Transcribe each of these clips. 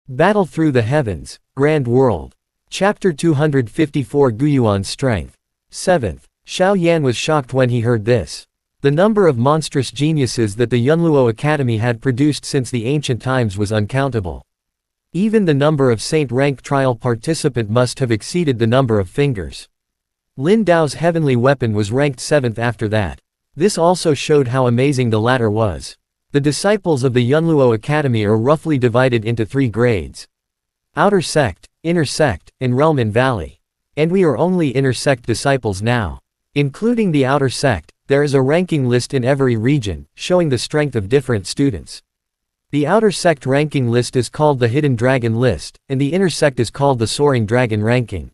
Battle Through the Heavens, Grand World. Chapter 254 Guyuan's Strength. 7th. Xiao Yan was shocked when he heard this. The number of monstrous geniuses that the Yunluo Academy had produced since the ancient times was uncountable. Even the number of Saint-rank trial participant must have exceeded the number of fingers. Lin Dao's heavenly weapon was ranked 7th after that. This also showed how amazing the latter was. The disciples of the Yunluo Academy are roughly divided into 3 grades. Outer Sect, Inner Sect, and Realm and Valley. And we are only Inner Sect disciples now. Including the Outer Sect, there is a ranking list in every region, showing the strength of different students. The Outer Sect ranking list is called the Hidden Dragon list, and the Inner Sect is called the Soaring Dragon ranking.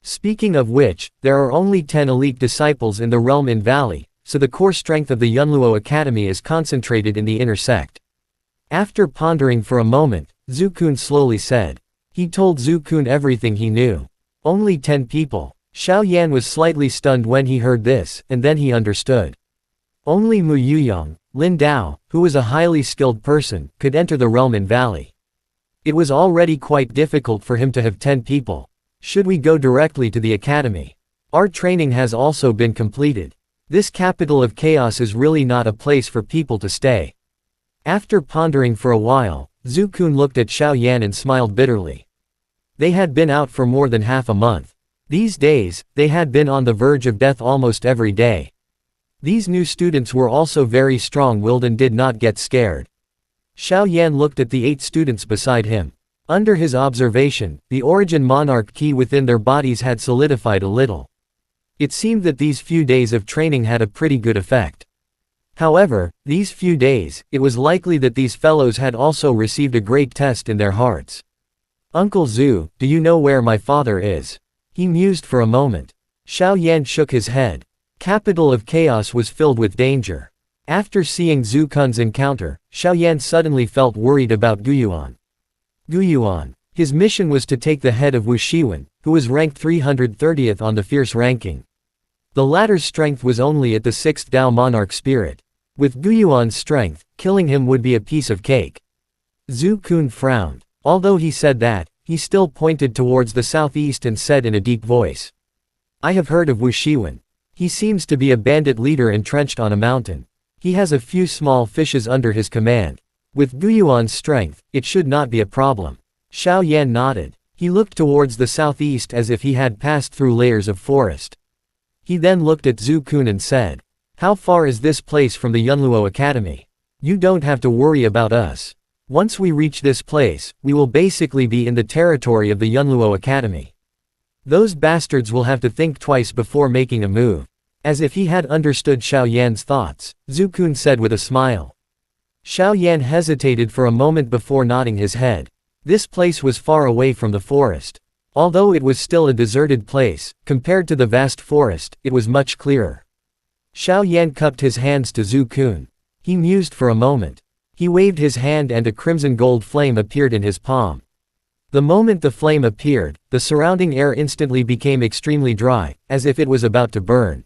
Speaking of which, there are only 10 elite disciples in the Realm and Valley, so the core strength of the Yunluo Academy is concentrated in the Inner Sect. After pondering for a moment, Zhu Kun slowly said. He told Zhu Kun everything he knew. Only 10 people. Xiao Yan was slightly stunned when he heard this, and then he understood. Only Mu Yuyong, Lin Dao, who was a highly skilled person, could enter the Realm and Valley. It was already quite difficult for him to have 10 people. Should we go directly to the academy? Our training has also been completed. This capital of chaos is really not a place for people to stay. After pondering for a while, Zhu Kun looked at Xiao Yan and smiled bitterly. They had been out for more than half a month. These days, they had been on the verge of death almost every day. These new students were also very strong-willed and did not get scared. Xiao Yan looked at the 8 students beside him. Under his observation, the origin monarch key within their bodies had solidified a little. It seemed that these few days of training had a pretty good effect. However, these few days, it was likely that these fellows had also received a great test in their hearts. Uncle Zhu, do you know where my father is? He mused for a moment. Xiao Yan shook his head. Capital of Chaos was filled with danger. After seeing Zhu Kun's encounter, Xiao Yan suddenly felt worried about Guyuan. Guyuan. His mission was to take the head of Wu Shiwen, who was ranked 330th on the fierce ranking. The latter's strength was only at the 6th Dao Monarch spirit. With Guyuan's strength, killing him would be a piece of cake. Zhu Kun frowned. Although he said that, he still pointed towards the southeast and said in a deep voice. I have heard of Wu Shiwen. He seems to be a bandit leader entrenched on a mountain. He has a few small fishes under his command. With Guyuan's strength, it should not be a problem. Xiao Yan nodded. He looked towards the southeast as if he had passed through layers of forest. He then looked at Zhu Kun and said. How far is this place from the Yunluo Academy? You don't have to worry about us. Once we reach this place, we will basically be in the territory of the Yunluo Academy. Those bastards will have to think twice before making a move. As if he had understood Xiao Yan's thoughts, Zhu Kun said with a smile. Xiao Yan hesitated for a moment before nodding his head. This place was far away from the forest. Although it was still a deserted place, compared to the vast forest, it was much clearer. Xiao Yan cupped his hands to Zhu Kun. He mused for a moment. He waved his hand and a crimson gold flame appeared in his palm. The moment the flame appeared, the surrounding air instantly became extremely dry, as if it was about to burn.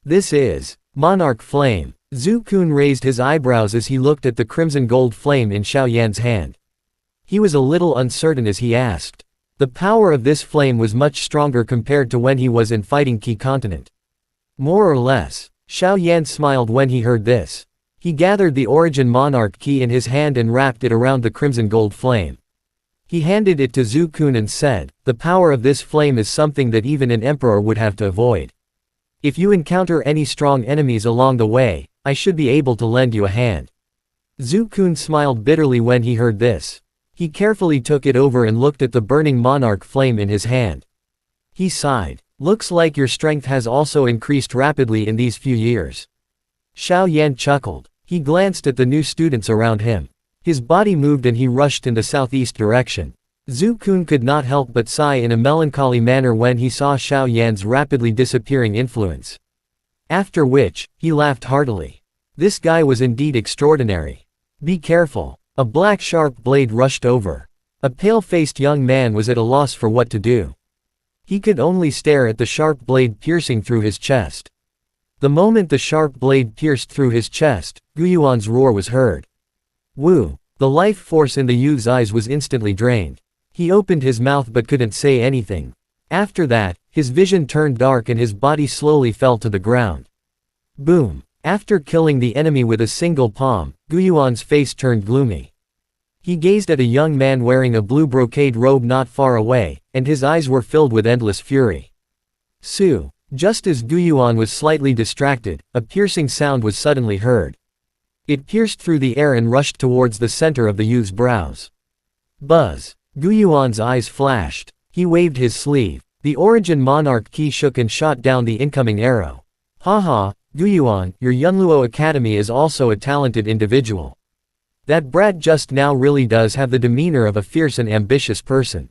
This is Monarch Flame. Zhu Kun raised his eyebrows as he looked at the crimson gold flame in Xiao Yan's hand. He was a little uncertain as he asked. The power of this flame was much stronger compared to when he was in Fighting Key Continent. More or less. Xiao Yan smiled when he heard this. He gathered the origin monarch key in his hand and wrapped it around the crimson gold flame. He handed it to Zhu Kun and said, the power of this flame is something that even an emperor would have to avoid. If you encounter any strong enemies along the way, I should be able to lend you a hand. Zhu Kun smiled bitterly when he heard this. He carefully took it over and looked at the burning monarch flame in his hand. He sighed. Looks like your strength has also increased rapidly in these few years. Xiao Yan chuckled. He glanced at the new students around him. His body moved and he rushed in the southeast direction. Zhu Kun could not help but sigh in a melancholy manner when he saw Xiao Yan's rapidly disappearing influence. After which, he laughed heartily. This guy was indeed extraordinary. Be careful. A black sharp blade rushed over. A pale-faced young man was at a loss for what to do. He could only stare at the sharp blade piercing through his chest. The moment the sharp blade pierced through his chest, Guyuan's roar was heard. Woo! The life force in the youth's eyes was instantly drained. He opened his mouth but couldn't say anything. After that, his vision turned dark and his body slowly fell to the ground. Boom! After killing the enemy with a single palm, Guyuan's face turned gloomy. He gazed at a young man wearing a blue brocade robe not far away, and his eyes were filled with endless fury. Su! Just as Guyuan was slightly distracted, a piercing sound was suddenly heard. It pierced through the air and rushed towards the center of the youth's brows. Buzz! Guyuan's eyes flashed. He waved his sleeve. The Origin Monarch key shook and shot down the incoming arrow. Haha, Guyuan, your Yunluo Academy is also a talented individual. That brat just now really does have the demeanor of a fierce and ambitious person.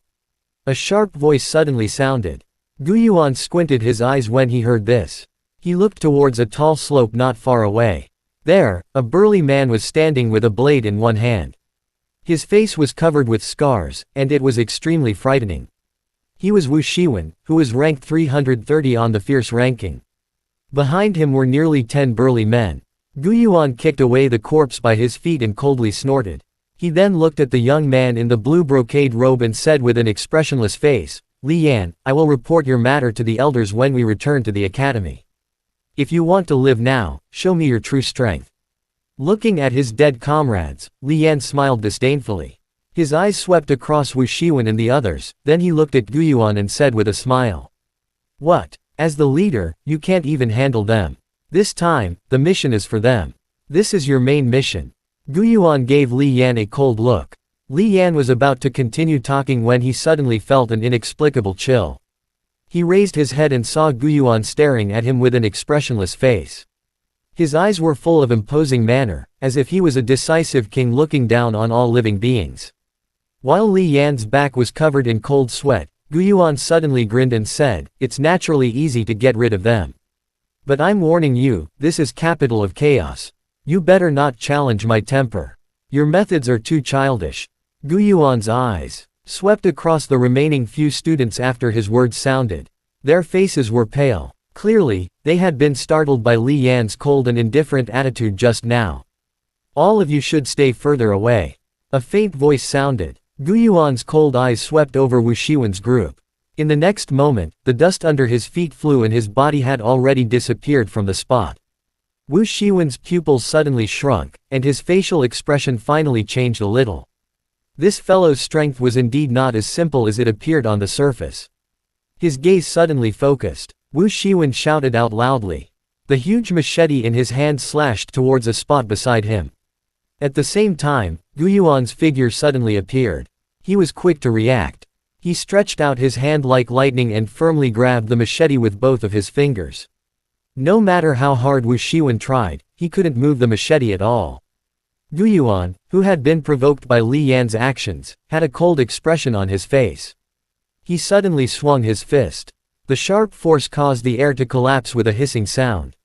A sharp voice suddenly sounded. Guyuan squinted his eyes when he heard this. He looked towards a tall slope not far away. There, a burly man was standing with a blade in one hand. His face was covered with scars, and it was extremely frightening. He was Wu Shiwen, who was ranked 330 on the fierce ranking. Behind him were nearly 10 burly men. Guyuan kicked away the corpse by his feet and coldly snorted. He then looked at the young man in the blue brocade robe and said with an expressionless face, Li Yan, I will report your matter to the elders when we return to the academy. If you want to live now, show me your true strength. Looking at his dead comrades, Li Yan smiled disdainfully. His eyes swept across Wu Shiwen and the others, then he looked at Guyuan and said with a smile. What? As the leader, you can't even handle them. This time, the mission is for them. This is your main mission. Guyuan gave Li Yan a cold look. Li Yan was about to continue talking when he suddenly felt an inexplicable chill. He raised his head and saw Guyuan staring at him with an expressionless face. His eyes were full of imposing manner, as if he was a decisive king looking down on all living beings. While Li Yan's back was covered in cold sweat, Guyuan suddenly grinned and said, It's naturally easy to get rid of them. But I'm warning you, this is capital of chaos. You better not challenge my temper. Your methods are too childish. Guyuan's eyes swept across the remaining few students after his words sounded. Their faces were pale. Clearly, they had been startled by Li Yan's cold and indifferent attitude just now. All of you should stay further away. A faint voice sounded. Guyuan's cold eyes swept over Wu Shiwen's group. In the next moment, the dust under his feet flew and his body had already disappeared from the spot. Wu Shiwen's pupils suddenly shrunk, and his facial expression finally changed a little. This fellow's strength was indeed not as simple as it appeared on the surface. His gaze suddenly focused. Wu Shiwen shouted out loudly. The huge machete in his hand slashed towards a spot beside him. At the same time, Guyuan's figure suddenly appeared. He was quick to react. He stretched out his hand like lightning and firmly grabbed the machete with both of his fingers. No matter how hard Wu Shiwen tried, he couldn't move the machete at all. Guyuan, who had been provoked by Li Yan's actions, had a cold expression on his face. He suddenly swung his fist. The sharp force caused the air to collapse with a hissing sound.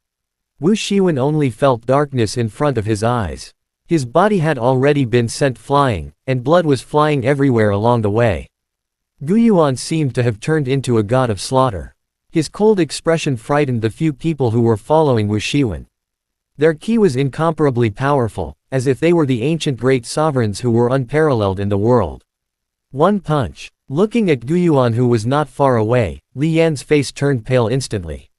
Wu Shiwen only felt darkness in front of his eyes. His body had already been sent flying, and blood was flying everywhere along the way. Guyuan seemed to have turned into a god of slaughter. His cold expression frightened the few people who were following Wu Shiwen. Their ki was incomparably powerful, as if they were the ancient great sovereigns who were unparalleled in the world. One punch. Looking at Guyuan who was not far away, Li Yan's face turned pale instantly.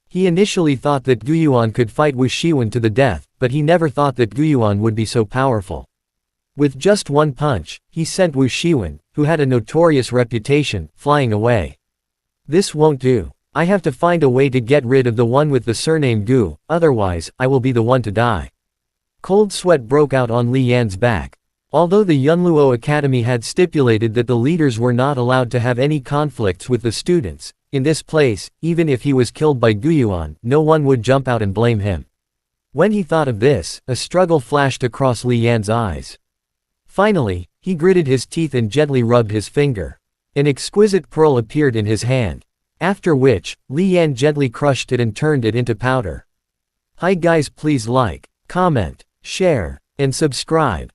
He initially thought that Guyuan could fight Wu Shiwen to the death, but he never thought that Guyuan would be so powerful. With just one punch, he sent Wu Shiwen, who had a notorious reputation, flying away. This won't do. I have to find a way to get rid of the one with the surname Gu, otherwise, I will be the one to die. Cold sweat broke out on Li Yan's back. Although the Yunluo Academy had stipulated that the leaders were not allowed to have any conflicts with the students, in this place, even if he was killed by Guyuan, no one would jump out and blame him. When he thought of this, a struggle flashed across Li Yan's eyes. Finally, he gritted his teeth and gently rubbed his finger. An exquisite pearl appeared in his hand. After which, Li Yan gently crushed it and turned it into powder. Hi guys, please like, comment, share, and subscribe.